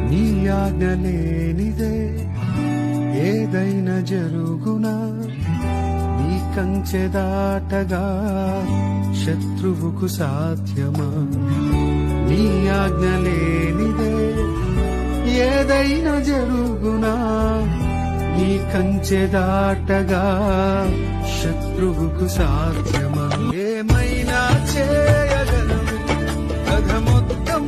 నీ ఆజ్ఞ లేనిదే ఏదైనా జరుగునా, నీ కంచె దాటగా శత్రువుకు సాధ్యమా? నీ ఆజ్ఞ లేనిదే ఏదైనా జరుగునా, నీ కంచె దాటగా శత్రువుకు సాధ్యమా? ఏమైనా చేయగలవు, కథ మొత్తం